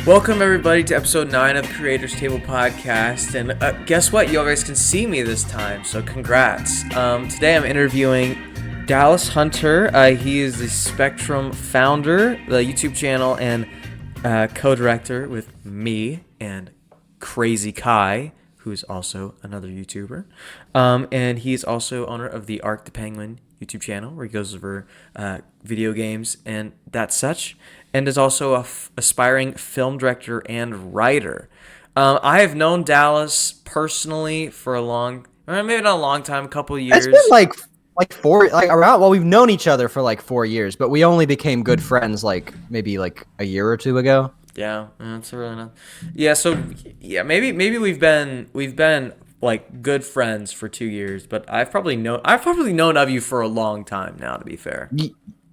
Welcome everybody to episode 9 of Creators Table Podcast, and guess what? You guys can see me this time, so congrats. Today I'm interviewing Dallas Hunter. He is the Spyctrum founder, the YouTube channel, and co-director with me and Crazy Kai, who's also another YouTuber. And he's also owner of the ArkThePenguin YouTube channel, where he goes over video games and that such, and is also a aspiring film director and writer. I have known Dallas personally for maybe not a long time, a couple of years. It's been like 4, around. Well, we've known each other for like 4 years, but we only became good friends maybe a year or two ago. Yeah, that's really nice. Yeah, so yeah, maybe we've been like good friends for 2 years, but I've probably known of you for a long time now, to be fair.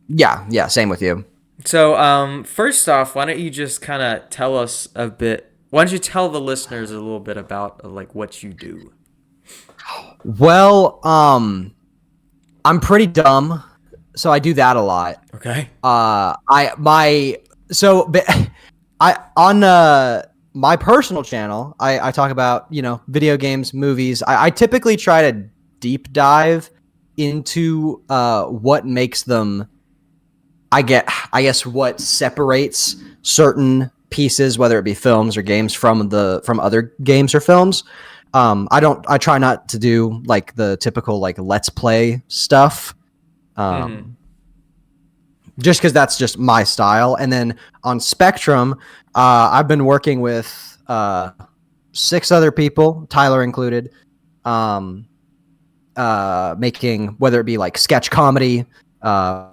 Yeah, same with you. So, first off, why don't you just kind of tell us a bit? Why don't you tell the listeners a little bit about like what you do? Well, I'm pretty dumb, so I do that a lot. Okay. On my personal channel, I talk about, video games, movies. I typically try to deep dive into what makes them. I guess what separates certain pieces, whether it be films or games, from other games or films. I try not to do like the typical like let's play stuff. Just because that's just my style. And then on Spyctrum, I've been working with 6 other people, Tyler included, making, whether it be like sketch comedy.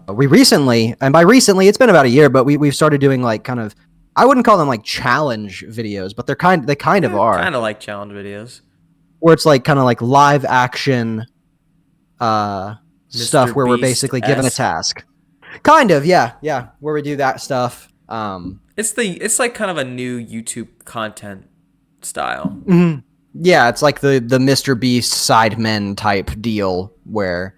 We recently, and by recently, it's been about a year, but we've started doing like kind of, I wouldn't call them like challenge videos, but they kind of are. Kind of like challenge videos. Where it's like kind of like live action stuff where we're basically given a task. Kind of, yeah, where we do that stuff. It's like kind of a new YouTube content style. Mm-hmm. Yeah, it's like the Mr. Beast Sidemen type deal where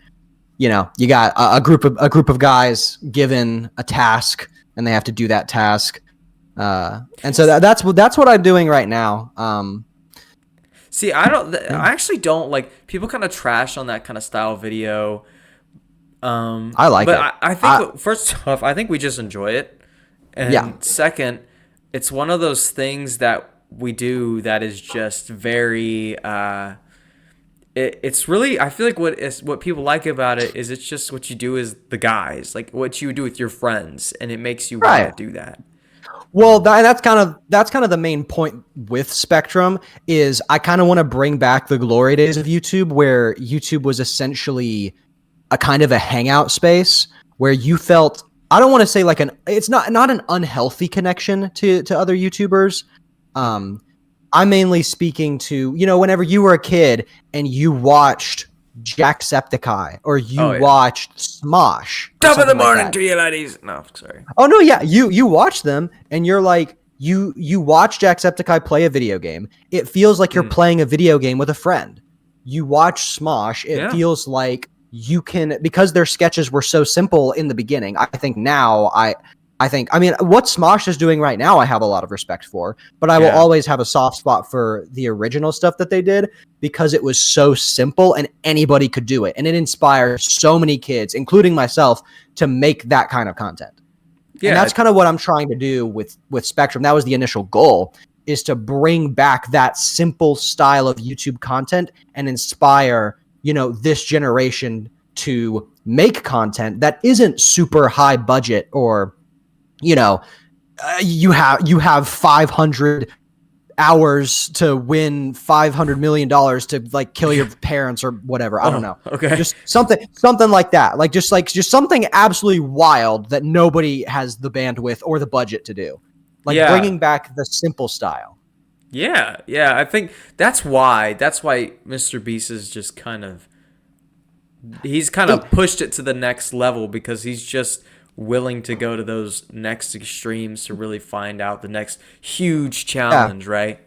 you got a group of guys given a task and they have to do that task. And so that's what I'm doing right now. See, I actually don't like, people kind of trash on that kind of style video. I like it. But I think first off, I think we just enjoy it. And second, it's one of those things that we do that is just very it's really, I feel like what people like about it is it's just what you do as the guys, like what you do with your friends, and it makes you want to do that. Well, that's kind of the main point with Spyctrum is I kind of want to bring back the glory days of YouTube, where YouTube was essentially a kind of a hangout space where you felt, I don't want to say like it's not an unhealthy connection to other YouTubers. I'm mainly speaking to, whenever you were a kid and you watched Jacksepticeye or you watched Smosh. Top of the morning to you ladies. No, sorry. Oh no, yeah, you watch them and you're like, you watch Jacksepticeye play a video game. It feels like you're playing a video game with a friend. You watch Smosh, it feels like you can, because their sketches were so simple in the beginning. I think now I mean, what Smosh is doing right now, I have a lot of respect for, but I will always have a soft spot for the original stuff that they did because it was so simple and anybody could do it. And it inspired so many kids, including myself, to make that kind of content. Yeah. And that's kind of what I'm trying to do with Spyctrum. That was the initial goal, is to bring back that simple style of YouTube content and inspire, this generation to make content that isn't super high budget or, you have 500 hours to win $500 million to like kill your parents or whatever. I don't know. Okay. Just something like that. Just something absolutely wild that nobody has the bandwidth or the budget to do. Bringing back the simple style. Yeah. I think that's why Mr. Beast is just he's kind of pushed it to the next level, because he's just willing to go to those next extremes to really find out the next huge challenge, right?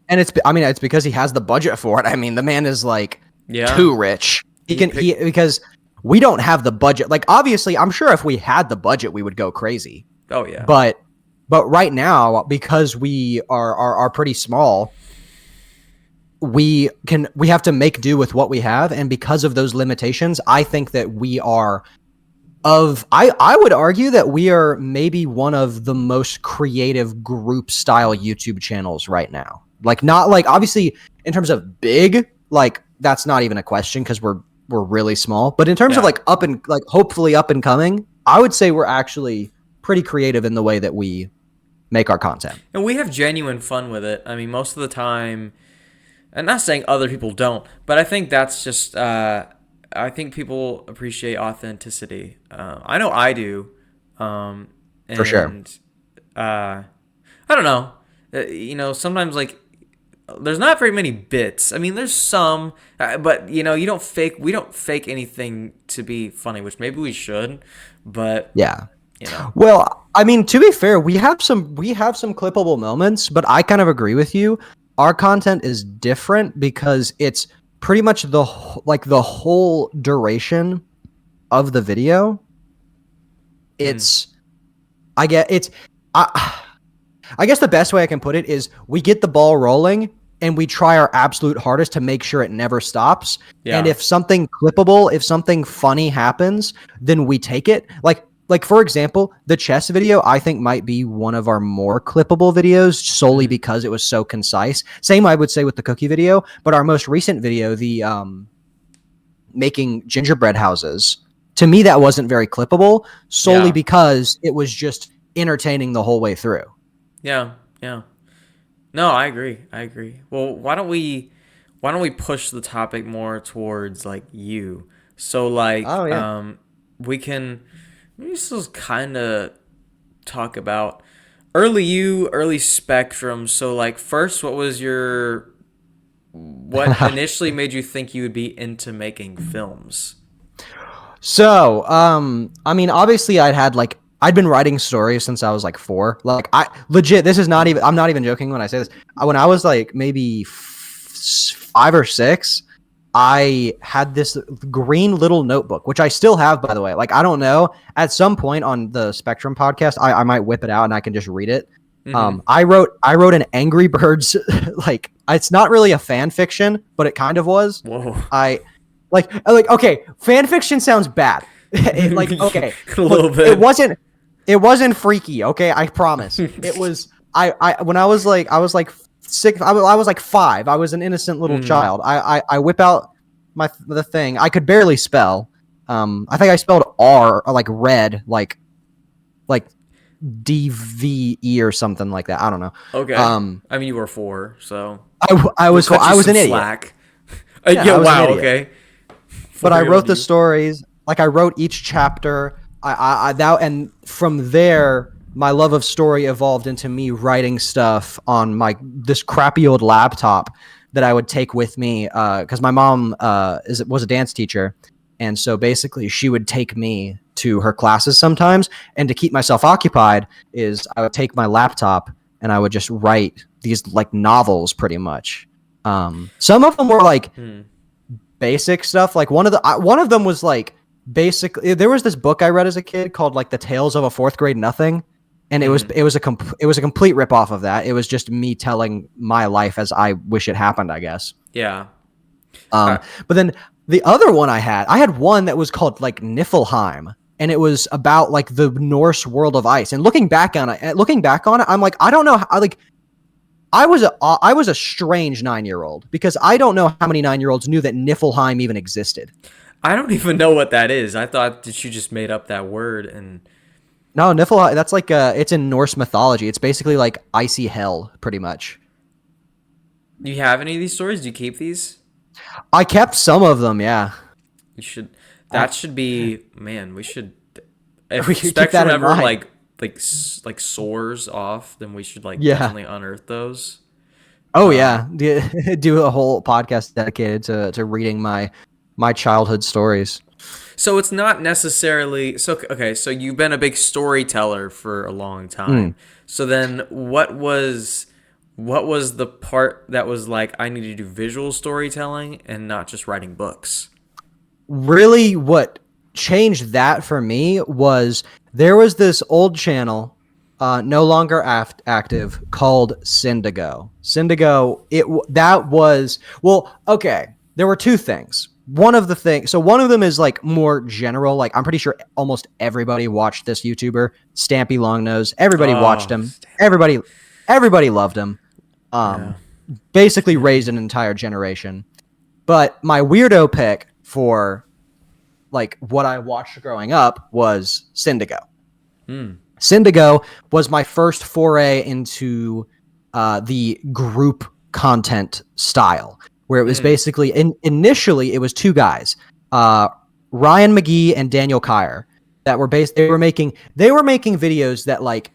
And it's because he has the budget for it. I mean, the man is like too rich. Because we don't have the budget. Like, obviously, I'm sure if we had the budget, we would go crazy. Oh yeah. But But right now, because we are pretty small, we have to make do with what we have, and because of those limitations, I think that we are I would argue that we are maybe one of the most creative group style YouTube channels right now. Like, not like, obviously in terms of big, like that's not even a question because we're really small. But in terms of like hopefully up and coming, I would say we're actually pretty creative in the way that we make our content. And we have genuine fun with it. I mean, most of the time, and not saying other people don't, but I think that's just I think people appreciate authenticity. I know I do. And, For sure. I don't know. Sometimes like there's not very many bits. I mean, there's some, but you don't fake. We don't fake anything to be funny, which maybe we should. But yeah. Well, I mean, to be fair, we have some clippable moments, but I kind of agree with you. Our content is different because it's pretty much the whole duration of the video. I guess the best way I can put it is we get the ball rolling and we try our absolute hardest to make sure it never stops. Yeah. And if something clippable, if something funny happens, then we take it. Like for example, the chess video, I think might be one of our more clippable videos solely because it was so concise. Same, I would say, with the cookie video, but our most recent video, the making gingerbread houses, to me, that wasn't very clippable solely because it was just entertaining the whole way through. Yeah. Yeah. No, I agree. Well, why don't we push the topic more towards like you? So like, we can just kind of talk about early Spyctrum. So like, first, what initially made you think you would be into making films? So, I mean, obviously I'd been writing stories since I was like 4. Like, I'm not even joking when I say this. When I was like maybe 5 or 6, I had this green little notebook, which I still have, by the way. Like, I don't know, at some point on the Spyctrum podcast, I might whip it out and I can just read it. Mm-hmm. I wrote an Angry Birds, like, it's not really a fan fiction, but it kind of was. Whoa. Okay, fan fiction sounds bad. Okay, a little bit. It wasn't freaky. Okay, I promise. It was. When I was like 6. I was like 5. I was an innocent little child. I whip out the thing. I could barely spell. I think I spelled R like red, like DVE or something like that. I don't know. Okay. I mean, you were 4, so I was an idiot. Slack. Wow. Okay. But I wrote the stories. Like, I wrote each chapter. And from there, my love of story evolved into me writing stuff on this crappy old laptop that I would take with me, because my mom was a dance teacher, and so basically she would take me to her classes sometimes, and to keep myself occupied I would take my laptop and I would just write these like novels, pretty much. Some of them were like basic stuff. Like one of them was like, basically, there was this book I read as a kid called like The Tales of a Fourth Grade Nothing, and it was a complete ripoff of that. It was just me telling my life as I wish it happened, I guess. Yeah. But then the other one I had one that was called like Niflheim, and it was about like the Norse world of ice. And looking back on it, I'm like, I don't know how, like, I was a strange 9-year-old, because I don't know how many 9-year-olds knew that Niflheim even existed. I don't even know what that is. I thought that you just made up that word. And no, Niflheim, that's like it's in Norse mythology. It's basically like icy hell, pretty much. Do you have any of these stories? Do you keep these? I kept some of them, yeah. You should. That should be, man. We should. If we should Spyctrum ever like soars off, then we should definitely unearth those. Oh yeah, do a whole podcast dedicated to reading my childhood stories. So it's not necessarily okay. So you've been a big storyteller for a long time. So then, what was the part that was like, I need to do visual storytelling and not just writing books? Really, what changed that for me was there was this old channel no longer active, called Syndigo. Syndigo, that was, well, okay. There were two things. One of them is like more general. Like I'm pretty sure almost everybody watched this YouTuber, Stampy Longnose. Everybody watched him. Everybody loved him. Basically raised an entire generation. But my weirdo pick for like what I watched growing up was Syndigo. Syndigo was my first foray into the group content style, where it was basically initially it was two guys, Ryan McGee and Daniel Kyer, that were they were making videos that, like,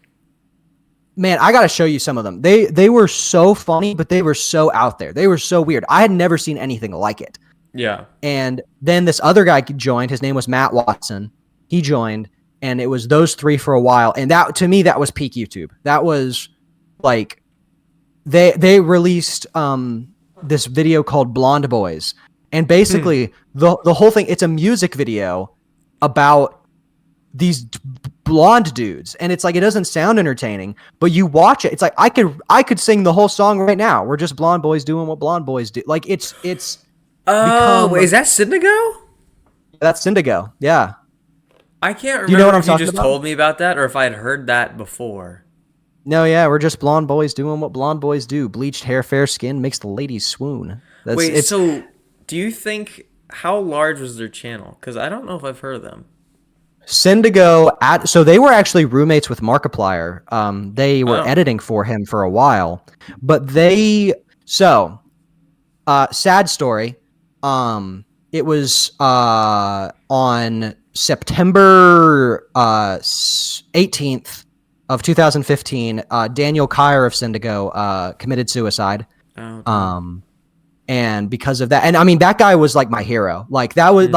man, I gotta show you some of them. They were so funny, but they were so out there. They were so weird. I had never seen anything like it. Yeah. And then this other guy joined. His name was Matt Watson. He joined, and it was those three for a while. And that, to me, that was peak YouTube. That was like they released this video called Blonde Boys, and basically the whole thing, it's a music video about these blonde dudes, and it's like, it doesn't sound entertaining, but you watch it, it's like I could sing the whole song right now. We're just blonde boys doing what blonde boys do. Like it's wait, is that Syndigo? That's Syndigo. Yeah. I can't remember, you know what I'm if you talking just about? told me about that or if I had heard that before. No, yeah, we're just blonde boys doing what blonde boys do. Bleached hair, fair skin makes the ladies swoon. So do you think, how large was their channel? Because I don't know if I've heard of them. Syndigo, so they were actually roommates with Markiplier. They were editing for him for a while, but sad story. It was on September 18th of 2015. Daniel Kyer of Syndigo committed suicide. And because of that, and I mean, that guy was like my hero. Like that was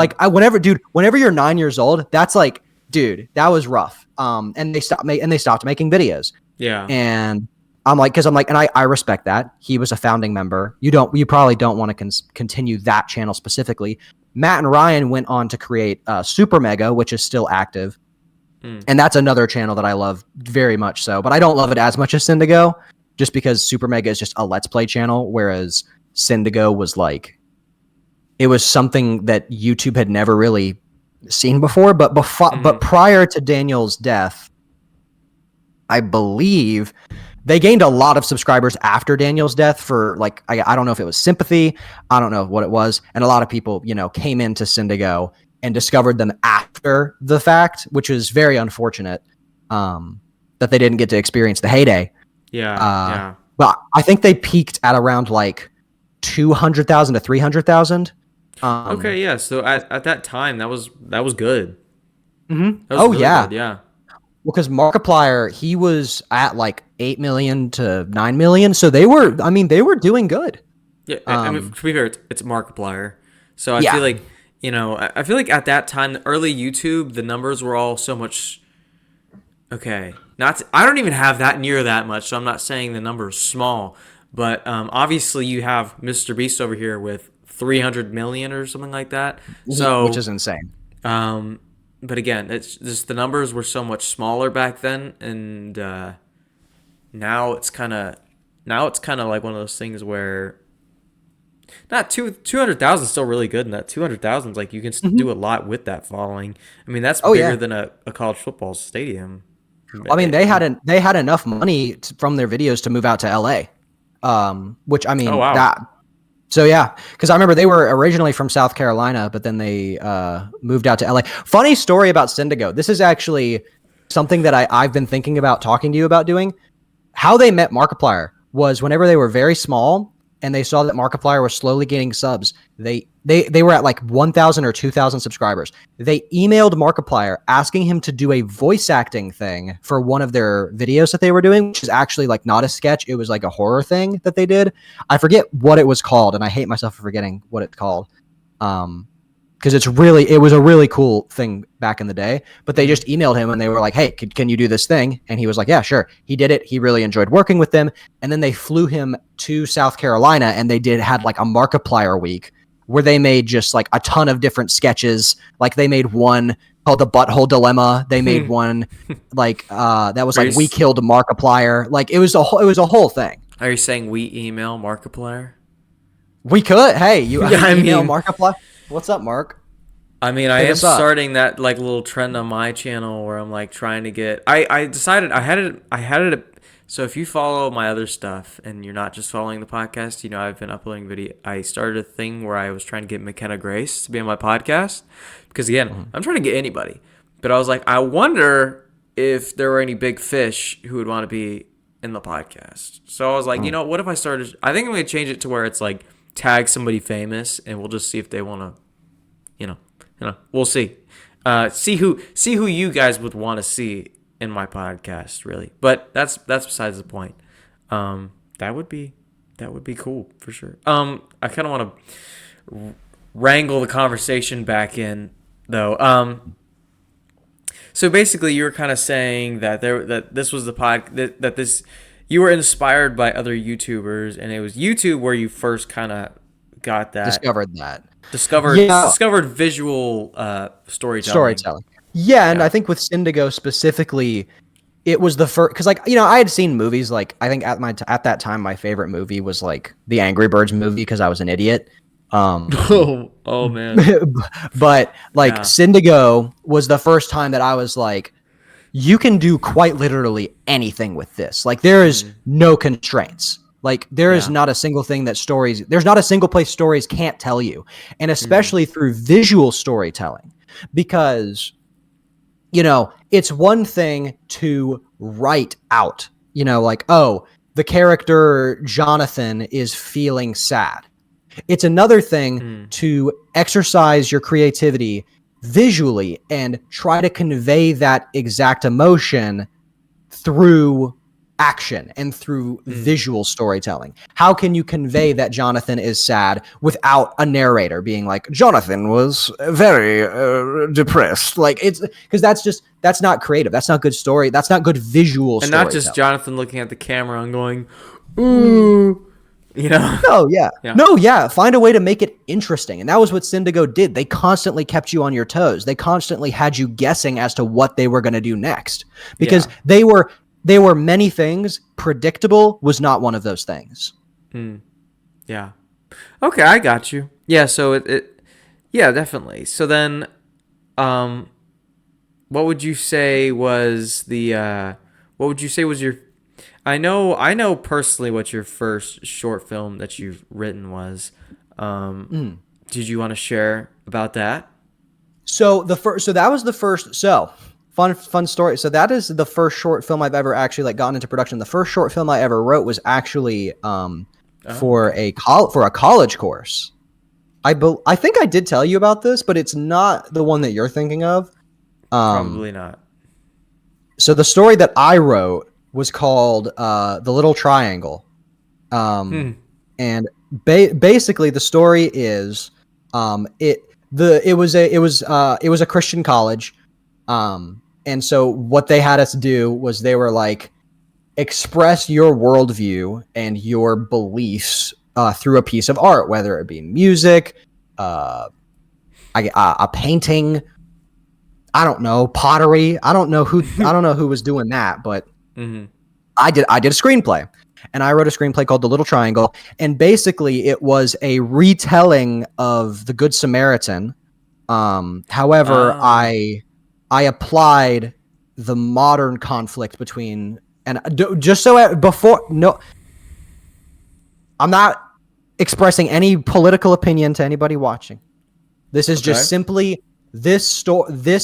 whenever you're 9 years old, that's like, dude, that was rough. And they stopped making videos. Yeah. And I'm like, and I respect that. He was a founding member. You probably don't want to continue that channel specifically. Matt and Ryan went on to create Super Mega, which is still active. And that's another channel that I love very much so, but I don't love it as much as Syndigo, just because Super Mega is just a Let's Play channel, whereas Syndigo was like, it was something that YouTube had never really seen before. But prior to Daniel's death, I believe they gained a lot of subscribers after Daniel's death for, like, I don't know if it was sympathy, I don't know what it was, and a lot of people, came into Syndigo and discovered them after the fact, which is very unfortunate, that they didn't get to experience the heyday. Yeah. But I think they peaked at around like 200,000 to 300,000. Okay, yeah. So at that time, that was good. Mm-hmm. That was really good, yeah. Well, because Markiplier, he was at like 8 million to 9 million, so they were doing good. Yeah, I mean, to be fair, it's Markiplier, so I feel like, I feel like at that time, the early YouTube, the numbers were all so much. Okay, I don't even have that near that much, so I'm not saying the number is small, but obviously you have Mr. Beast over here with 300 million or something like that, so which is insane. But again, it's just the numbers were so much smaller back then, and now it's kind of like one of those things where not 200,000 is still really good, and that 200,000 is like, you can do a lot with that following. I mean, that's bigger than a college football stadium. I mean, they had enough money from their videos to move out to LA, which, I mean, so yeah, because I remember they were originally from South Carolina, but then they moved out to LA. Funny story about Syndigo. This is actually something that I've been thinking about talking to you about doing. How they met Markiplier was whenever they were very small and they saw that Markiplier was slowly gaining subs. They were at like 1,000 or 2,000 subscribers. They emailed Markiplier asking him to do a voice acting thing for one of their videos that they were doing, which is actually like not a sketch. It was like a horror thing that they did. I forget what it was called, and I hate myself for forgetting what it's called. Because it was a really cool thing back in the day. But they just emailed him and they were like, hey, can you do this thing? And he was like, yeah, sure. He did it. He really enjoyed working with them. And then they flew him to South Carolina, and they had like a Markiplier week where they made just like a ton of different sketches. Like they made one called The Butthole Dilemma. They made one like that was like We Killed Markiplier. Like it was a whole thing. Are you saying we email Markiplier? We could. Hey, you email mean, Markiplier. What's up, Mark? I mean, I am starting that like little trend on my channel where I'm like trying to get. I decided I had it. So if you follow my other stuff and you're not just following the podcast, you know I've been uploading video. I started a thing where I was trying to get McKenna Grace to be on my podcast because again, I'm trying to get anybody. But I was like, I wonder if there were any big fish who would want to be in the podcast. So I was like, you know, what if I started? I think I'm gonna change it to where it's like tag somebody famous, and we'll just see if they want to, you know, we'll see. See who you guys would want to see in my podcast, really. But that's besides the point. That would be cool for sure. I kind of want to wrangle the conversation back in though. So basically, you were kind of saying that this was the that this you were inspired by other YouTubers, and it was YouTube where you first kind of got that discovered visual storytelling. Yeah, and I think with Syndigo specifically, it was the first because, like, you know, I had seen movies. Like, I think at that time, my favorite movie was like the Angry Birds movie because I was an idiot. Oh man! But like Syndigo was the first time that I was like, you can do quite literally anything with this. Like, there is no constraints. Like, there is not a single thing that there's not a single place stories can't tell you, and especially through visual storytelling, because, you know, it's one thing to write out, you know, like, oh, the character Jonathan is feeling sad. It's another thing to exercise your creativity visually and try to convey that exact emotion through action and through visual storytelling. How can you convey that Jonathan is sad without a narrator being like, Jonathan was very depressed? Like, it's because that's not creative. That's not good story. That's not good visual story. And not just Jonathan looking at the camera and going, ooh. You know? No, yeah. Find a way to make it interesting. And that was what Syndigo did. They constantly kept you on your toes. They constantly had you guessing as to what they were going to do next. Because they were many things. Predictable was not one of those things. Yeah. Okay, I got you. Yeah, so yeah, definitely. So then what would you say was your I know personally what your first short film that you've written was. Did you want to share about that? So that was the first. So fun story. So that is the first short film I've ever actually like gotten into production. The first short film I ever wrote was actually for a college course. I think I did tell you about this, but it's not the one that you're thinking of. Probably not. So the story that I wrote was called The Little Triangle. And basically the story is it was a Christian college. And so what they had us do was they were like, express your worldview and your beliefs through a piece of art, whether it be music, a painting, I don't know, pottery. I don't know who was doing that, but I did a screenplay, and I wrote a screenplay called The Little Triangle, and basically it was a retelling of The Good Samaritan. However, I applied the modern conflict between, and I'm not expressing any political opinion to anybody watching. This is just simply this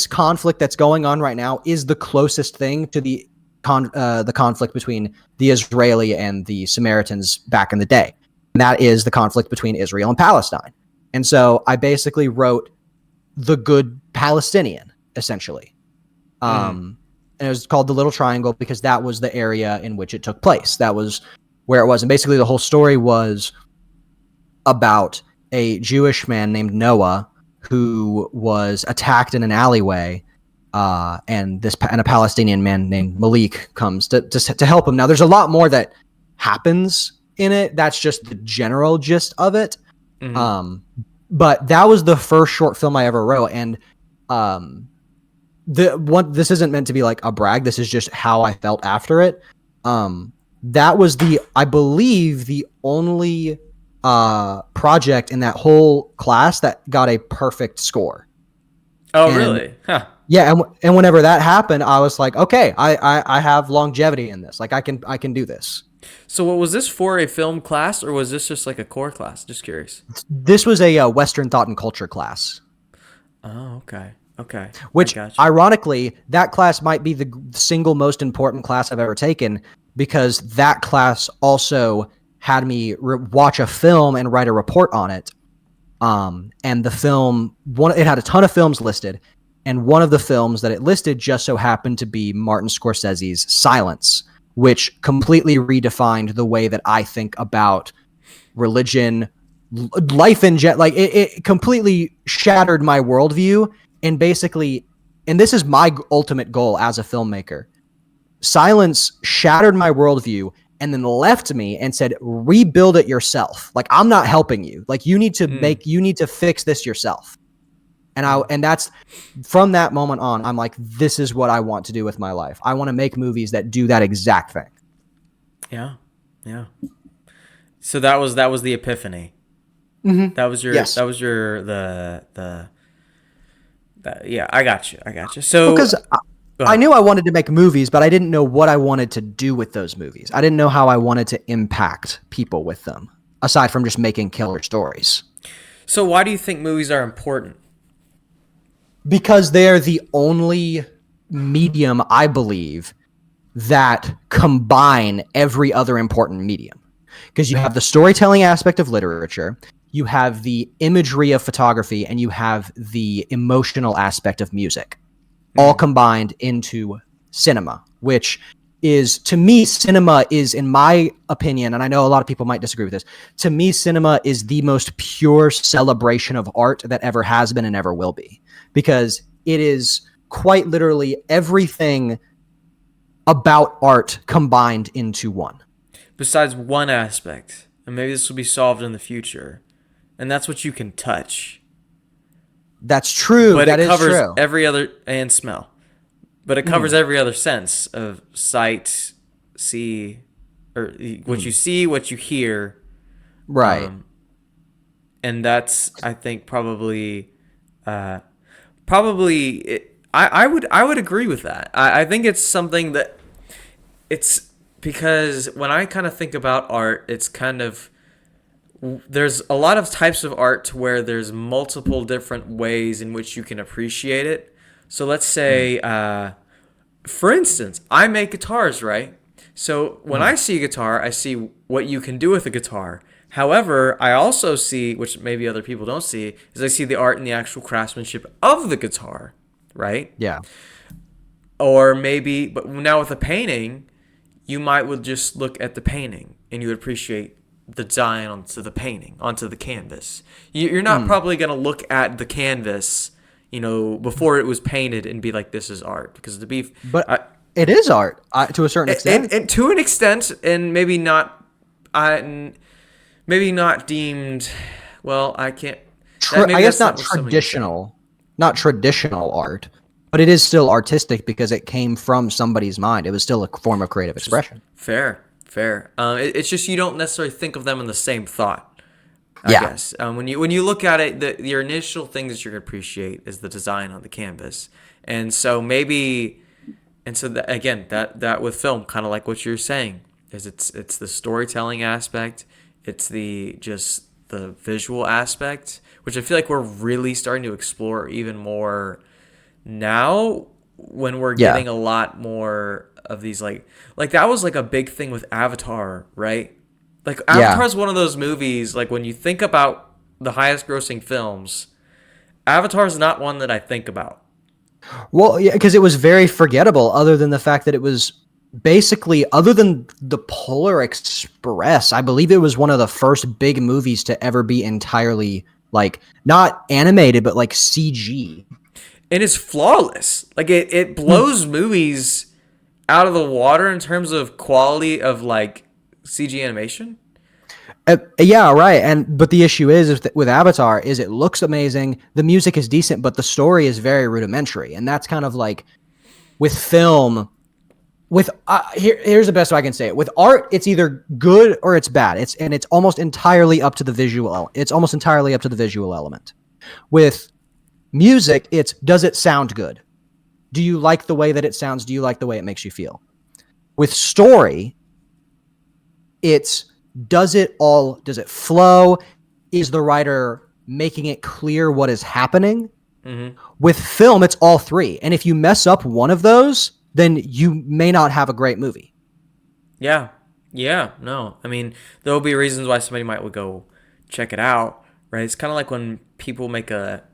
conflict that's going on right now is the closest thing to the conflict between the Israeli and the Samaritans back in the day. And that is the conflict between Israel and Palestine. And so I basically wrote the good Palestinian, essentially. And it was called The Little Triangle because that was the area in which it took place. That was where it was. And basically the whole story was about a Jewish man named Noah who was attacked in an alleyway. And a Palestinian man named Malik comes to help him. Now, there's a lot more that happens in it. That's just the general gist of it. But that was the first short film I ever wrote, and this isn't meant to be like a brag. This is just how I felt after it. That was I believe the only project in that whole class that got a perfect score. Oh, really? Huh. Yeah, and whenever that happened, I was like, okay, I have longevity in this. Like I can do this. So what was this for, a film class, or was this just like a core class? Just curious. This was a Western thought and culture class. Oh, okay. Okay. Which, ironically, that class might be the single most important class I've ever taken, because that class also had me watch a film and write a report on it. And the film, it had a ton of films listed, and one of the films that it listed just so happened to be Martin Scorsese's Silence, which completely redefined the way that I think about religion, life in general. Like it completely shattered my worldview. And basically, and this is my ultimate goal as a filmmaker, Silence shattered my worldview and then left me and said, rebuild it yourself. Like, I'm not helping you. Like, you need to fix this yourself. And that's from that moment on, I'm like, this is what I want to do with my life. I want to make movies that do that exact thing. Yeah. Yeah. So that was the epiphany. Mm-hmm. That was your, yes. That was your, yeah, I got you. So, because I knew I wanted to make movies, but I didn't know what I wanted to do with those movies. I didn't know how I wanted to impact people with them, aside from just making killer stories. So why do you think movies are important? Because they're the only medium, I believe, that combine every other important medium. Because you have the storytelling aspect of literature, you have the imagery of photography, and you have the emotional aspect of music, all combined into cinema, which is, to me, cinema is, in my opinion, and I know a lot of people might disagree with this, to me, cinema is the most pure celebration of art that ever has been and ever will be. Because it is quite literally everything about art combined into one. Besides one aspect, and maybe this will be solved in the future, and that's what you can touch. That's true. But that it covers is true. every other, and smell. But it covers every other sense of sight, see, or what you see, what you hear. Right. And that's, I think, probably I would agree with that. I think it's something that it's because when I kind of think about art, it's kind of, there's a lot of types of art to where there's multiple different ways in which you can appreciate it. So let's say, for instance, I make guitars, right? So when I see a guitar, I see what you can do with a guitar. However, I also see, which maybe other people don't see, is I see the art and the actual craftsmanship of the guitar, right? Yeah. Or maybe, but now with a painting, you might would just look at the painting and you would appreciate the design onto the painting, onto the canvas. You're not probably going to look at the canvas, before it was painted and be like, this is art. Because it is art to a certain extent. And to an extent, and maybe not deemed, well, I can't. I guess not traditional art, but it is still artistic because it came from somebody's mind. It was still a form of creative expression. Fair. It's just you don't necessarily think of them in the same thought, I guess. When you look at it, your initial thing that you appreciate is the design on the canvas. And so that with film, kind of like what you're saying, is it's the storytelling aspect, it's the visual aspect, which I feel like we're really starting to explore even more now when we're getting a lot more of these like that was like a big thing with Avatar, right? Like Avatar is one of those movies, like when you think about the highest grossing films, Avatar is not one that I think about. Well, yeah, because it was very forgettable, other than the fact that it was basically, other than the Polar Express, I believe it was one of the first big movies to ever be entirely, like, not animated, but like CG. And it's flawless. Like it blows movies out of the water in terms of quality of like CG animation. Yeah, right. But the issue is with Avatar is it looks amazing, the music is decent, but the story is very rudimentary, and that's kind of like with film. Here's the best way I can say it. With art, it's either good or it's bad. It's almost entirely up to the visual. It's almost entirely up to the visual element. With music, it's does it sound good? Do you like the way that it sounds? Do you like the way it makes you feel? With story, it's does it flow? Is the writer making it clear what is happening? Mm-hmm. With film, it's all three. And if you mess up one of those, then you may not have a great movie. Yeah. Yeah. No. I mean, there will be reasons why somebody might go check it out, right? It's kind of like when people make a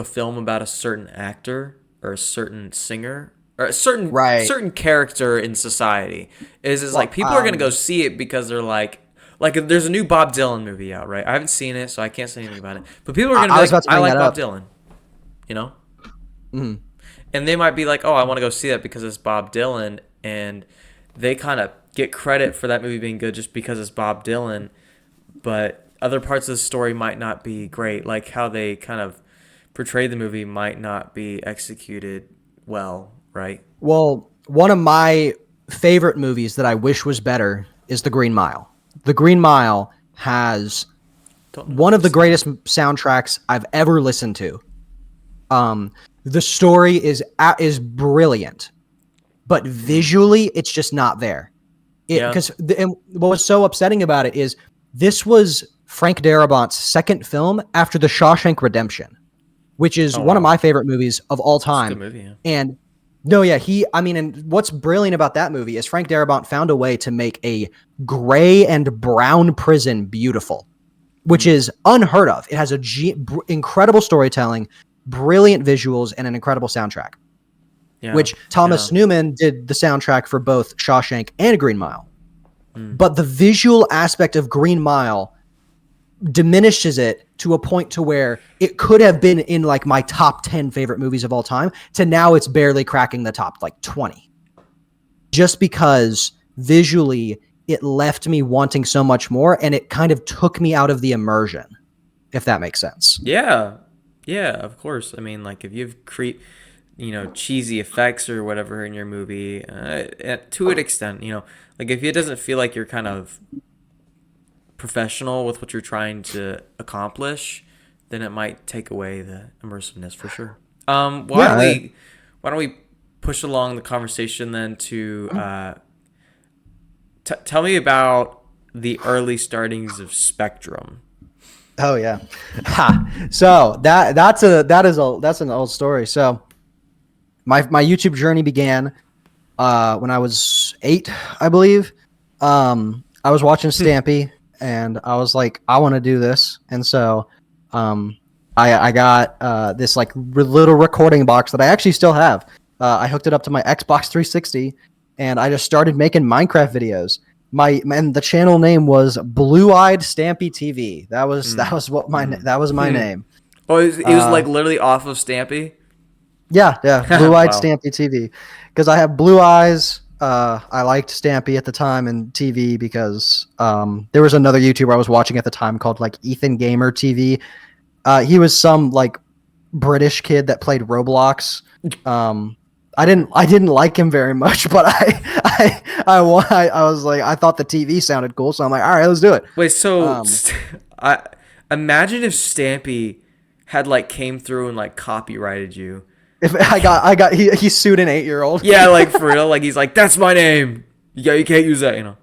film about a certain actor or a certain singer or a certain character in society. Like people are going to go see it because they're like there's a new Bob Dylan movie out, right? I haven't seen it, so I can't say anything about it. But people are going to be like, I like Bob Dylan, you know? Mm-hmm. And they might be like, oh, I want to go see that because it's Bob Dylan. And they kind of get credit for that movie being good just because it's Bob Dylan. But other parts of the story might not be great. Like how they kind of portray the movie might not be executed well, right? Well, one of my favorite movies that I wish was better is The Green Mile. The Green Mile has one of the greatest soundtracks I've ever listened to. The story is brilliant, but visually it's just not there. Because what was so upsetting about it is this was Frank Darabont's second film after The Shawshank Redemption, which is one of my favorite movies of all time. It's a good movie, yeah. And and what's brilliant about that movie is Frank Darabont found a way to make a gray and brown prison beautiful, which is unheard of. It has incredible storytelling, brilliant visuals, and an incredible soundtrack, which Thomas Newman did the soundtrack for both Shawshank and Green Mile. But the visual aspect of Green Mile diminishes it to a point to where it could have been in like my top 10 favorite movies of all time to now it's barely cracking the top like 20. Just because visually it left me wanting so much more and it kind of took me out of the immersion, if that makes sense. Yeah. Yeah, of course. I mean, like if you've cheesy effects or whatever in your movie, to an extent, like if it doesn't feel like you're kind of professional with what you're trying to accomplish, then it might take away the immersiveness for sure. Why don't we push along the conversation then to tell me about the early startings of Spyctrum. Oh yeah. So that's an old story. So my YouTube journey began when I was 8, I believe. I was watching Stampy and I was like, I want to do this. And so I got this like little recording box that I actually still have. I hooked it up to my Xbox 360 and I just started making Minecraft videos. And the channel name was Blue Eyed Stampy TV. That was my name. Oh, it was like literally off of Stampy. Yeah, Blue Eyed Stampy TV. Because I have blue eyes. I liked Stampy at the time and TV because there was another YouTuber I was watching at the time called like Ethan Gamer TV. He was some like British kid that played Roblox. I didn't like him very much, but I was like, I thought the TV sounded cool, so I'm like, all right, let's do it. Wait, so I imagine if Stampy had like came through and like copyrighted you. If he sued an 8-year-old. Yeah, like for real, like he's like, that's my name. You can't use that,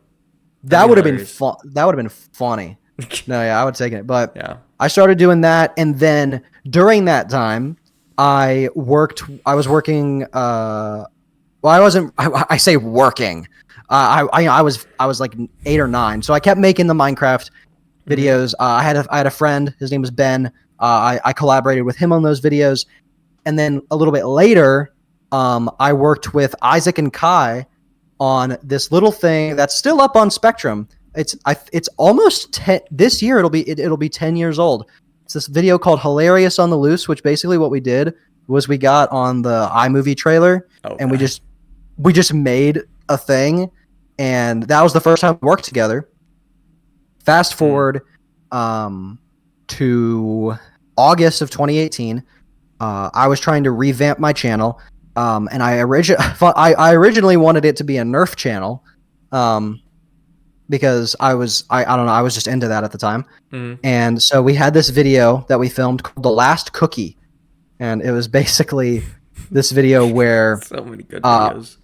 That would have been fun. That would have been funny. No, yeah, I would have taken it, but yeah. I started doing that, and then during that time. I was working. I wasn't. I say working. I was like 8 or 9, so I kept making the Minecraft videos. I had a friend. His name was Ben. I collaborated with him on those videos, and then a little bit later, I worked with Isaac and Kai on this little thing that's still up on Spyctrum. It's almost 10 this year. It'll be 10 years old. It's this video called Hilarious on the Loose, which basically what we did was we got on the iMovie trailer and we just made a thing, and that was the first time we worked together. Fast forward to August of 2018. I was trying to revamp my channel, and I originally wanted it to be a Nerf channel, because I don't know, I was just into that at the time. And so we had this video that we filmed called The Last Cookie, and it was basically this video where so many good videos.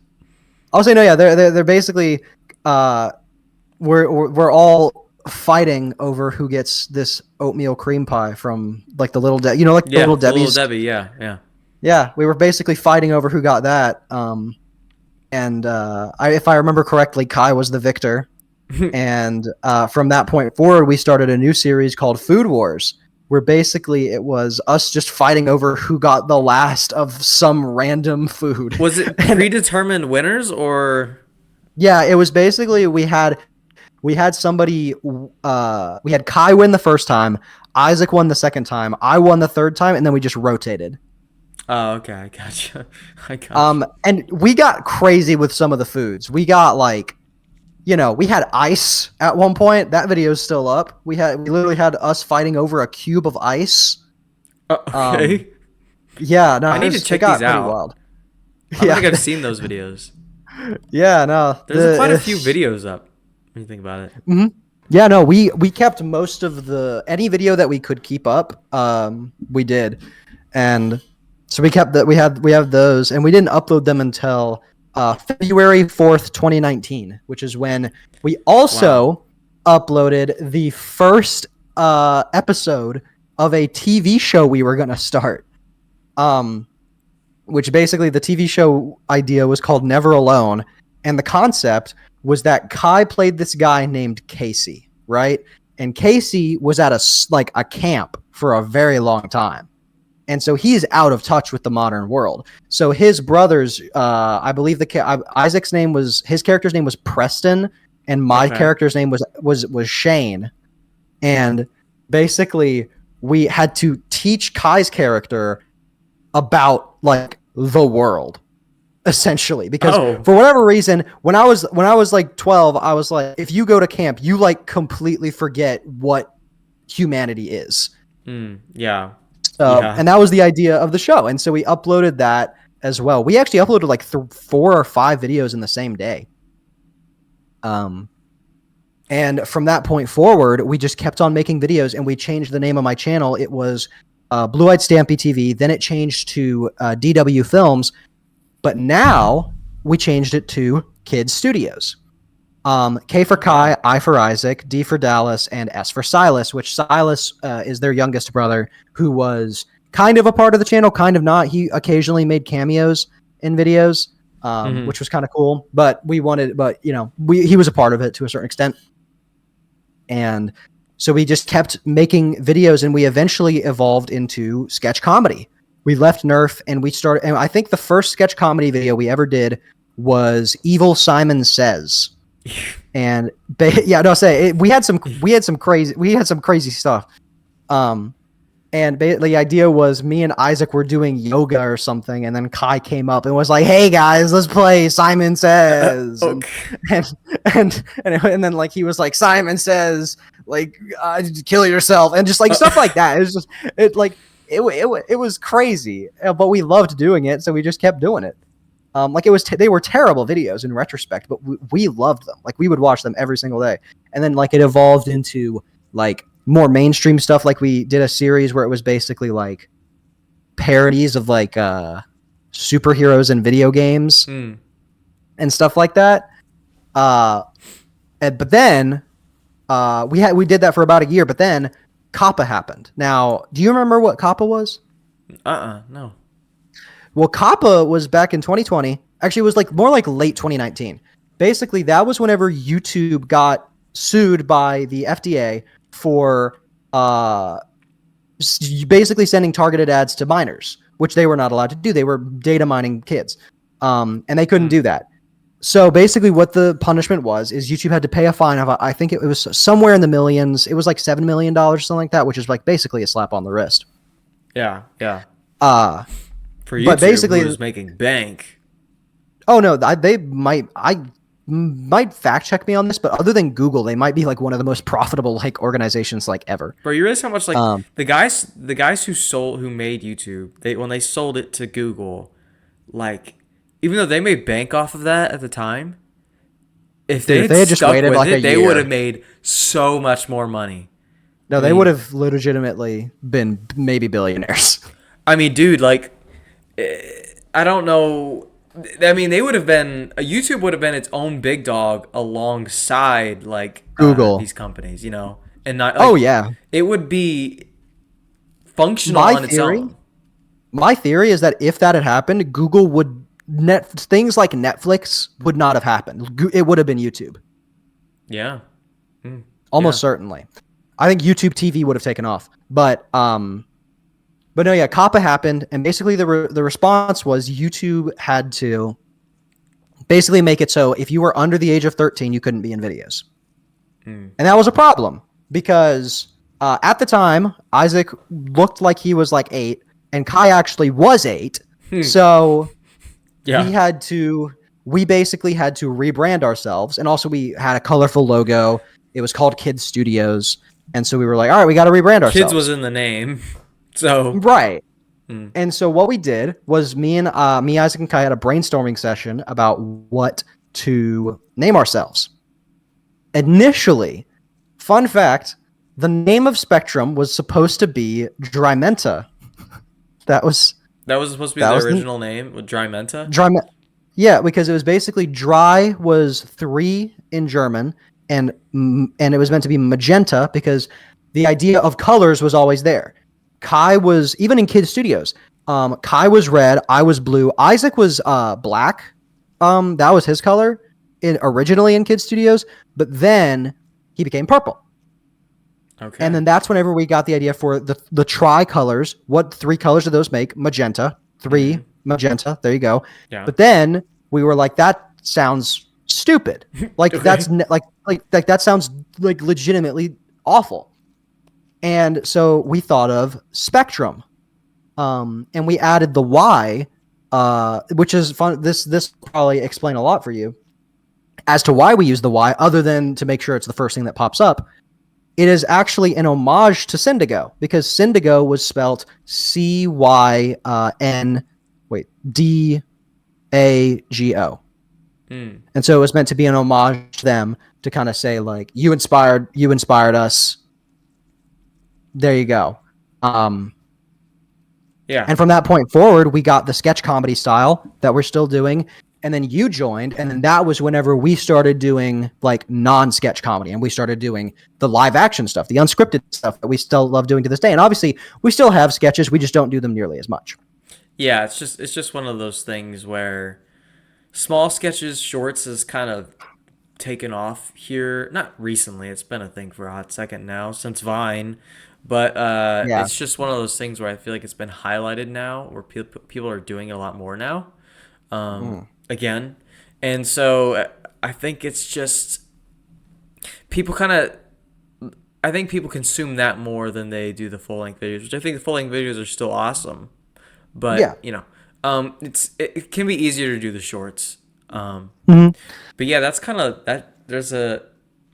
I'll say no, yeah, they're basically we're all fighting over who gets this oatmeal cream pie from like the Little Debbie, like the Little Debbie's. Little Debbie, yeah. Yeah, we were basically fighting over who got that. And if I remember correctly, Kai was the victor. And from that point forward, we started a new series called Food Wars, where basically it was us just fighting over who got the last of some random food. Was it predetermined winners or? Yeah, it was basically we had somebody. We had Kai win the first time, Isaac won the second time, I won the third time, and then we just rotated. Oh, okay, I gotcha. And we got crazy with some of the foods. We got like, we had ice at one point. That video is still up. We literally had us fighting over a cube of ice. Okay. Yeah, no, I need to check these out. Wild. I don't think I've seen those videos. Yeah, no. There's quite a few videos up when you think about it. Mm-hmm. Yeah, no, we kept most of any video that we could keep up. We did, and so we kept that. We have those, and we didn't upload them until February 4th, 2019, which is when we also uploaded the first episode of a TV show we were gonna start. Which basically the TV show idea was called Never Alone, and the concept was that Kai played this guy named Casey, right? And Casey was at a camp for a very long time. And so he's out of touch with the modern world. So his brothers, I believe Isaac's name was, his character's name was Preston, and my character's name was Shane. And basically we had to teach Kai's character about like the world, essentially, because for whatever reason, when I was like 12, I was like, if you go to camp, you like completely forget what humanity is. Yeah. And that was the idea of the show. And so we uploaded that as well. We actually uploaded like 4 or 5 videos in the same day. And from that point forward, we just kept on making videos, and we changed the name of my channel. It was Blue Eyed Stampy TV. Then it changed to DW Films. But now we changed it to Kids Studios. K for Kai, I for Isaac, D for Dallas, and S for Silas, which Silas is their youngest brother, who was kind of a part of the channel, kind of not. He occasionally made cameos in videos, which was kind of cool. But he was a part of it to a certain extent. And so we just kept making videos, and we eventually evolved into sketch comedy. We left Nerf, and we started, and I think the first sketch comedy video we ever did was Evil Simon Says. And we had some crazy stuff. And the idea was me and Isaac were doing yoga or something, and then Kai came up and was like, "Hey guys, let's play Simon Says." And then like he was like, "Simon Says, like kill yourself," and just like stuff like that. It was just it was crazy, but we loved doing it, so we just kept doing it. They were terrible videos in retrospect, but we loved them. Like we would watch them every single day. And then like it evolved into like more mainstream stuff. Like we did a series where it was basically like parodies of like superheroes in video games and stuff like that. But then we did that for about a year, but then Kappa happened. Now, do you remember what Kappa was? No. Well, Kappa was back in 2020. Actually, it was like more like late 2019. Basically, that was whenever YouTube got sued by the FDA for basically sending targeted ads to minors, which they were not allowed to do. They were data mining kids, and they couldn't do that. So basically what the punishment was is YouTube had to pay a fine of, I think it was somewhere in the millions. It was like $7 million, something like that, which is like basically a slap on the wrist. Yeah. For YouTube, but basically who was making bank. Oh no, I might fact check me on this, but other than Google, they might be like one of the most profitable like organizations like ever. Bro, you realize how much like the guys who made YouTube, when they sold it to Google, like even though they made bank off of that at the time, if they had just waited with like it, they would have made so much more money. No, they would have legitimately been maybe billionaires. I mean, dude, like, I don't know. I mean, they would have been, YouTube would have been its own big dog alongside like Google, these companies, and not. Like, it would be functional on its own. My theory is that if that had happened, Google would things like Netflix would not have happened. It would have been YouTube. Yeah. Almost certainly. I think YouTube TV would have taken off. But no, yeah, COPPA happened, and basically the response was YouTube had to basically make it so if you were under the age of 13, you couldn't be in videos. And that was a problem because at the time, Isaac looked like he was like 8, and Kai actually was 8. So we basically had to rebrand ourselves, and also we had a colorful logo. It was called Kids Studios, and so we were like, all right, we got to rebrand ourselves. Kids was in the name, so right. And so what we did was me, Isaac, and Kai had a brainstorming session about what to name ourselves. Initially, fun fact, the name of Spyctrum was supposed to be Drymenta. That was supposed to be the original name with Drymenta? Yeah, because it was basically dry was 3 in German, and it was meant to be magenta because the idea of colors was always there. Kai was, even in Kids Studios, Kai was red, I was blue, Isaac was black. That was his color originally in Kids Studios, but then he became purple. Okay. And then that's whenever we got the idea for the tri-colors. What 3 colors do those make? Magenta. 3 magenta. There you go. Yeah. But then we were like, that sounds stupid. Like that's like that sounds like legitimately awful. And so we thought of Spyctrum. And we added the Y, which is fun. This will probably explain a lot for you as to why we use the Y, other than to make sure it's the first thing that pops up. It is actually an homage to Syndigo, because Syndigo was spelt CyndAgo. And so it was meant to be an homage to them, to kind of say like, you inspired us. There you go. And from that point forward, we got the sketch comedy style that we're still doing. And then you joined, and then that was whenever we started doing like non-sketch comedy, and we started doing the live action stuff, the unscripted stuff that we still love doing to this day. And obviously, we still have sketches, we just don't do them nearly as much. Yeah, it's just one of those things where small sketches, shorts has kind of taken off here. Not recently; it's been a thing for a hot second now since Vine. But it's just one of those things where I feel like it's been highlighted now, where people are doing it a lot more now. Again, and so I think it's just people I think people consume that more than they do the full-length videos, which I think the full-length videos are still awesome, but it can be easier to do the shorts. But yeah, that's kind of that. There's a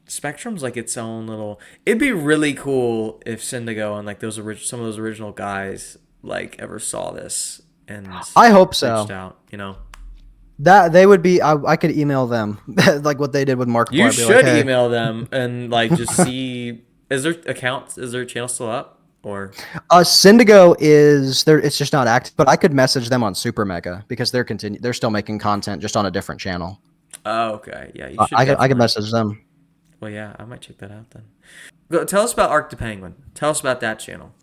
Spyctrum's like its own little. It'd be really cool if Syndigo and like some of those original guys like ever saw this and I hope so. Reached out, That they would be. I could email them like what they did with Markiplier. You should email them and like just see. Is their channel still up or? Syndigo is there. It's just not active. But I could message them on Super Mega because they're still making content just on a different channel. Oh, okay. Yeah, you should. I could message them. Well, yeah, I might check that out then. Go, tell us about ArkThePenguin. Tell us about that channel.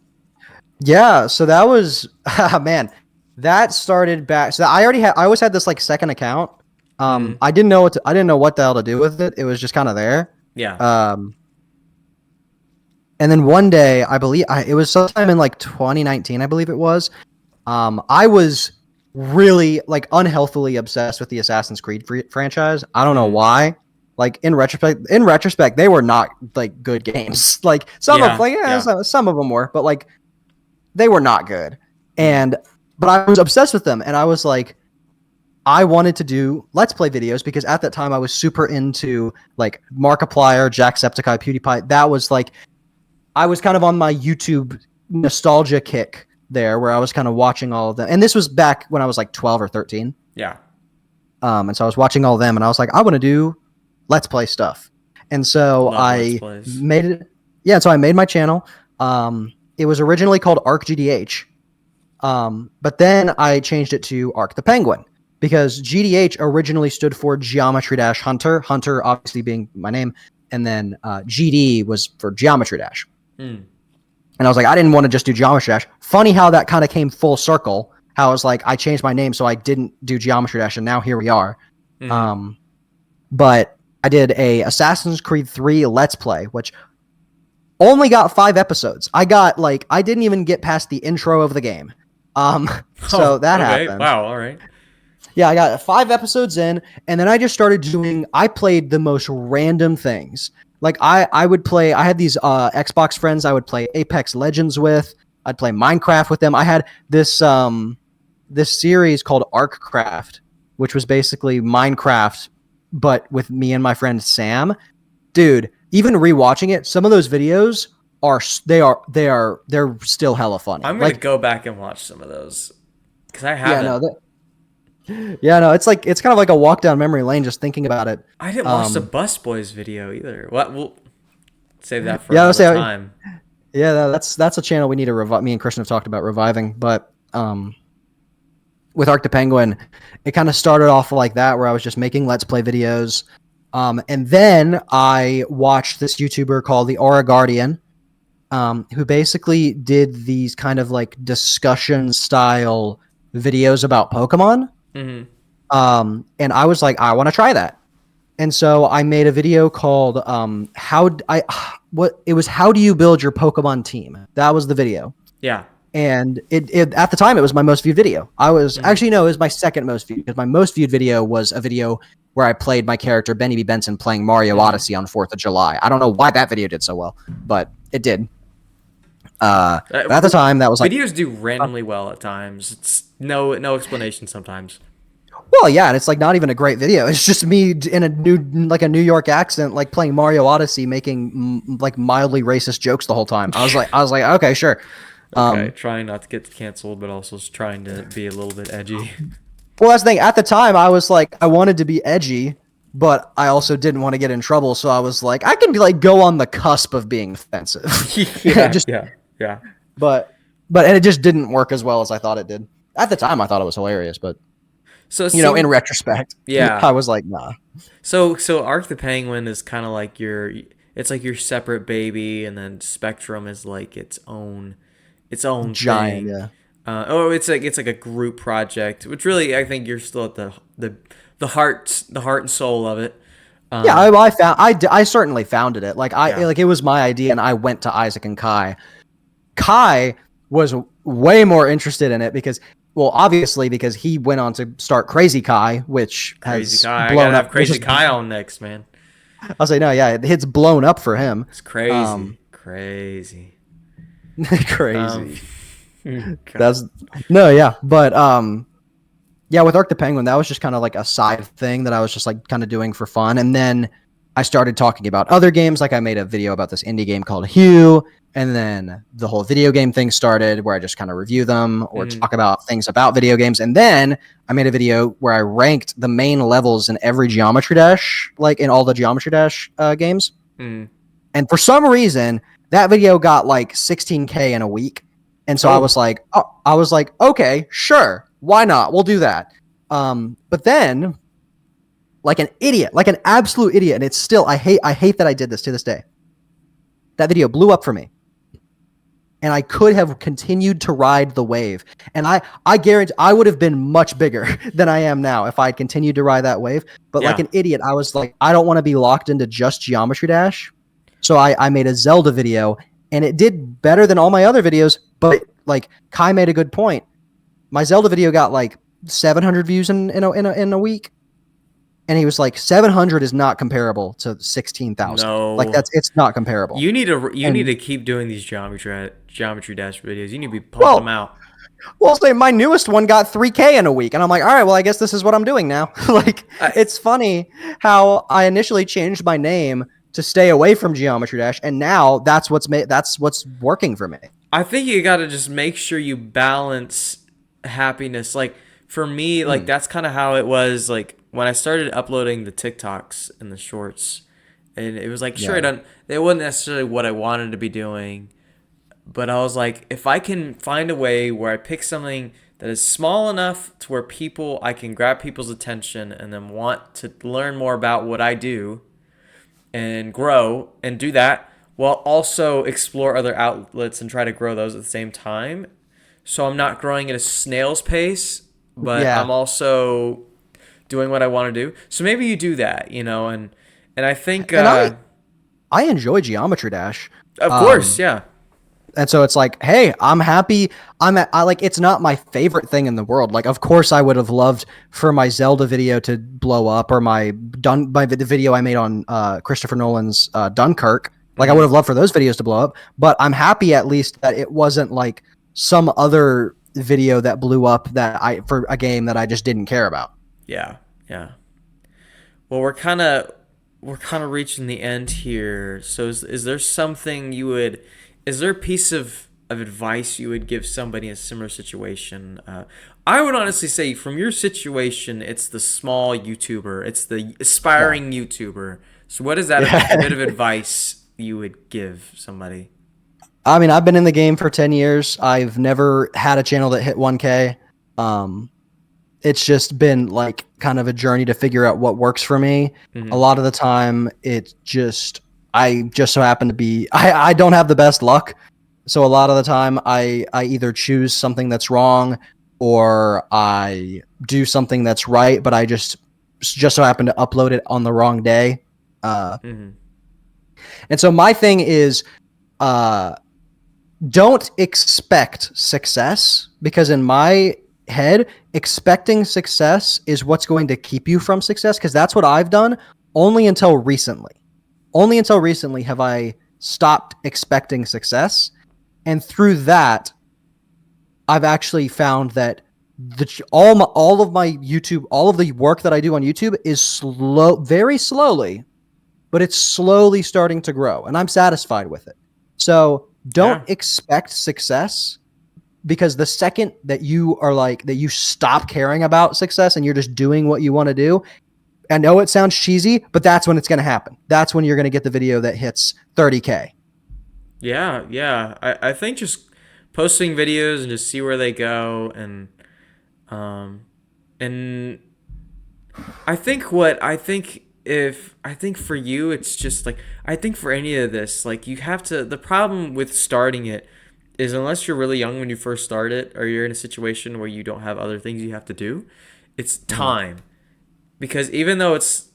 Yeah, so that was man. That started back. So I always had this like second account. I didn't know what the hell to do with it. It was just kind of there. Yeah. And then one day, I believe it was sometime in like 2019, I believe it was. I was really like unhealthily obsessed with the Assassin's Creed franchise. I don't know why. Like in retrospect, they were not like good games. Like some of them were, but like they were not good. But I was obsessed with them, and I was like, I wanted to do Let's Play videos because at that time I was super into like Markiplier, Jacksepticeye, PewDiePie. That was like, I was kind of on my YouTube nostalgia kick there where I was kind of watching all of them. And this was back when I was like 12 or 13. Yeah. And so I was watching all of them and I was like, I want to do Let's Play stuff. And so I made it. Yeah. So I made my channel. It was originally called ArkGDH. But then I changed it to ArkThePenguin because GDH originally stood for Geometry Dash Hunter. Hunter obviously being my name. And then GD was for Geometry Dash. And I was like, I didn't want to just do Geometry Dash. Funny how that kind of came full circle. How I was like, I changed my name so I didn't do Geometry Dash, and now here we are. But I did a Assassin's Creed 3 Let's Play, which only got 5 episodes. I didn't even get past the intro of the game. So that happened. Wow, all right. Yeah, I got 5 episodes in, and then I just started I played the most random things. Like I would play, I had these Xbox friends I would play Apex Legends with. I'd play Minecraft with them. I had this series called ArkCraft, which was basically Minecraft, but with me and my friend Sam. Dude, even rewatching it, some of those videos they're still hella funny. I'm gonna go back and watch some of those because I haven't. It's kind of like a walk down memory lane just thinking about it. I didn't watch the Bus Boys video either. We'll save that for another time. Yeah, that's a channel we need to revive. Me and Christian have talked about reviving, but with ArkThePenguin, it kind of started off like that, where I was just making Let's Play videos, and then I watched this YouTuber called the Aura Guardian, who basically did these kind of like discussion style videos about Pokemon. And I was like, I want to try that. And so I made a video called how do you build your Pokemon team? That was the video. Yeah. And it at the time it was my most viewed video. It was my second most viewed, because my most viewed video was a video where I played my character Benny B. Benson playing Mario Odyssey on 4th of July. I don't know why that video did so well, but it did. At the time that was like, videos do randomly well at times. It's no explanation sometimes. Well, yeah, and it's like not even a great video. It's just me in a New York accent, like playing Mario Odyssey, making like mildly racist jokes the whole time. I was like, okay, sure. Okay, trying not to get canceled, but also trying to be a little bit edgy. Well, that's the thing. At the time, I was like, I wanted to be edgy, but I also didn't want to get in trouble. So I was like, I can be like go on the cusp of being offensive. Yeah. But and it just didn't work as well as I thought it did. At the time, I thought it was hilarious, but in retrospect, I was like, nah. So ArkThePenguin is kind of like your separate baby, and then Spyctrum is like its own giant thing. Yeah. It's like a group project, which really I think you're still at the heart and soul of it. I certainly founded it. Like it was my idea, and I went to Isaac and Kai. Kai was way more interested in it because he went on to start Crazy Kai, which has blown up. I gotta have Crazy Kai on next, man. I'll say no, yeah, it's blown up for him. It's crazy, crazy. That's no, yeah, but yeah, with ArkThePenguin, that was just kind of like a side thing that I was just like kind of doing for fun, and then I started talking about other games. Like I made a video about this indie game called Hue, and then the whole video game thing started, where I just kind of review them or talk about things about video games, and then I made a video where I ranked the main levels in every Geometry Dash, like in all the Geometry Dash games, and for some reason that video got like 16K in a week. And so I was like, okay, sure. Why not? We'll do that. But then like an idiot, like an absolute idiot. And it's still, I hate that I did this to this day. That video blew up for me. And I could have continued to ride the wave. And I guarantee I would have been much bigger than I am now if I had continued to ride that wave. But like an idiot, I was like, I don't want to be locked into just Geometry Dash. So I made a Zelda video, and it did better than all my other videos. But like Kai made a good point. My Zelda video got like 700 views in a week. And he was like, 700 is not comparable to 16,000. No. Like it's not comparable. You need to keep doing these Geometry Dash videos. You need to be pumping them out. Well, say my newest one got 3K in a week, and I'm like, all right, well, I guess this is what I'm doing now. Like, it's funny how I initially changed my name to stay away from Geometry Dash, and now that's what's working for me. I think you got to just make sure you balance happiness. Like for me, like that's kind of how it was. Like when I started uploading the TikToks and the shorts, and it was like, sure, it wasn't necessarily what I wanted to be doing, but I was like, if I can find a way where I pick something that is small enough to where I can grab people's attention and then want to learn more about what I do and grow and do that while also explore other outlets and try to grow those at the same time. So I'm not growing at a snail's pace, but I'm also doing what I want to do. So maybe you do that, and I think I enjoy Geometry Dash. Of course, yeah. And so it's like, hey, I'm happy. It's not my favorite thing in the world. Like, of course, I would have loved for my Zelda video to blow up, or the video I made on Christopher Nolan's Dunkirk. Like, I would have loved for those videos to blow up. But I'm happy at least that it wasn't like some other video that blew up for a game that I just didn't care about. Yeah, yeah. Well, we're kind of reaching the end here. So is there something is there a piece of advice you would give somebody in a similar situation? I would honestly say from your situation, it's the small YouTuber. It's the aspiring YouTuber. So what is that a bit of advice you would give somebody? I mean, I've been in the game for 10 years. I've never had a channel that hit 1K. It's just been like kind of a journey to figure out what works for me. A lot of the time, I just so happen to be, I don't have the best luck. So a lot of the time I either choose something that's wrong or I do something that's right, but I just so happen to upload it on the wrong day. And so my thing is, don't expect success, because in my head, expecting success is what's going to keep you from success, because that's what I've done only until recently. Only until recently have I stopped expecting success. And through that, I've actually found that all of my YouTube, all of the work that I do on YouTube is very slowly, but it's slowly starting to grow, and I'm satisfied with it. So don't expect success, because the second that you stop caring about success and you're just doing what you want to do, I know it sounds cheesy, but that's when it's going to happen. That's when you're going to get the video that hits 30K. Yeah. I think just posting videos and just see where they go, and I think for you, it's just like, I think for any of this, like you have to, the problem with starting it is unless you're really young when you first start it, or you're in a situation where you don't have other things you have to do, it's time. Because even though it's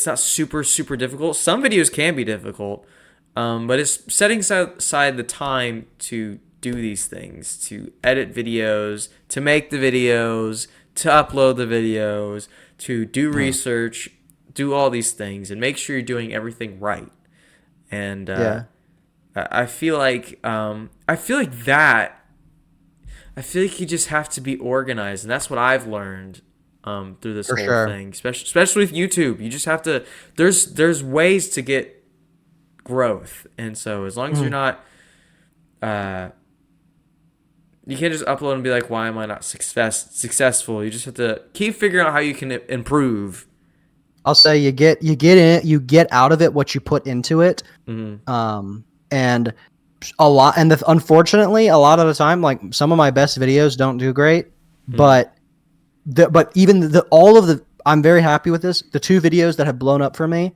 not super, super difficult, some videos can be difficult, but it's setting aside the time to do these things, to edit videos, to make the videos, to upload the videos, to do research, do all these things, and make sure you're doing everything right. And I feel like you just have to be organized, and that's what I've learned through this whole thing, especially with YouTube. You just have to. There's ways to get growth, and so as long as you're not, you can't just upload and be like, why am I not successful? You just have to keep figuring out how you can improve. I'll say you get out of it what you put into it. And unfortunately, a lot of the time, like some of my best videos don't do great, but I'm very happy with this. The 2 videos that have blown up for me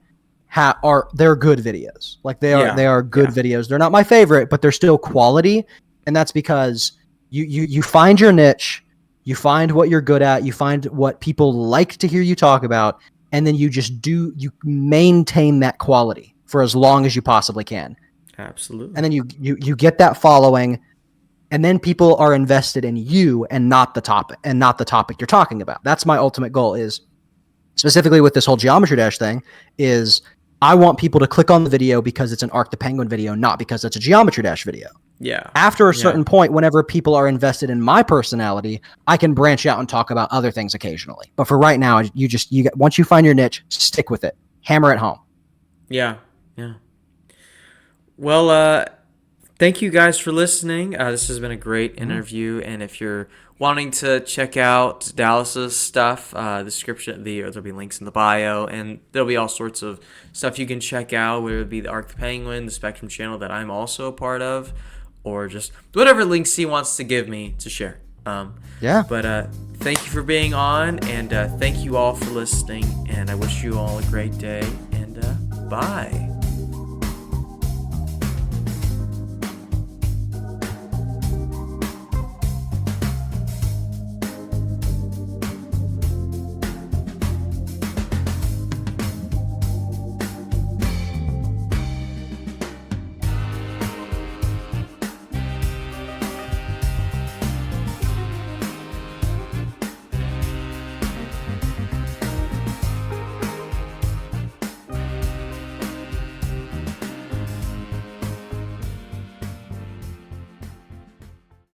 they're good videos. Like they are good videos. They're not my favorite, but they're still quality. And that's because you find your niche, you find what you're good at, you find what people like to hear you talk about, and then you maintain that quality for as long as you possibly can. Absolutely. And then you get that following, and then people are invested in you and not the topic you're talking about. That's my ultimate goal, is specifically with this whole Geometry Dash thing, is I want people to click on the video because it's an ArkThePenguin video, not because it's a Geometry Dash video. Yeah. After a certain point, whenever people are invested in my personality, I can branch out and talk about other things occasionally. But for right now, you once you find your niche, stick with it. Hammer it home. Yeah. Yeah. Well, thank you guys for listening. This has been a great interview, and if you're wanting to check out Dallas's stuff, the description, there'll be links in the bio, and there'll be all sorts of stuff you can check out, whether it be the ArkThePenguin, the Spyctrum channel that I'm also a part of, or just whatever links he wants to give me to share. But thank you for being on, and thank you all for listening, and I wish you all a great day, and bye.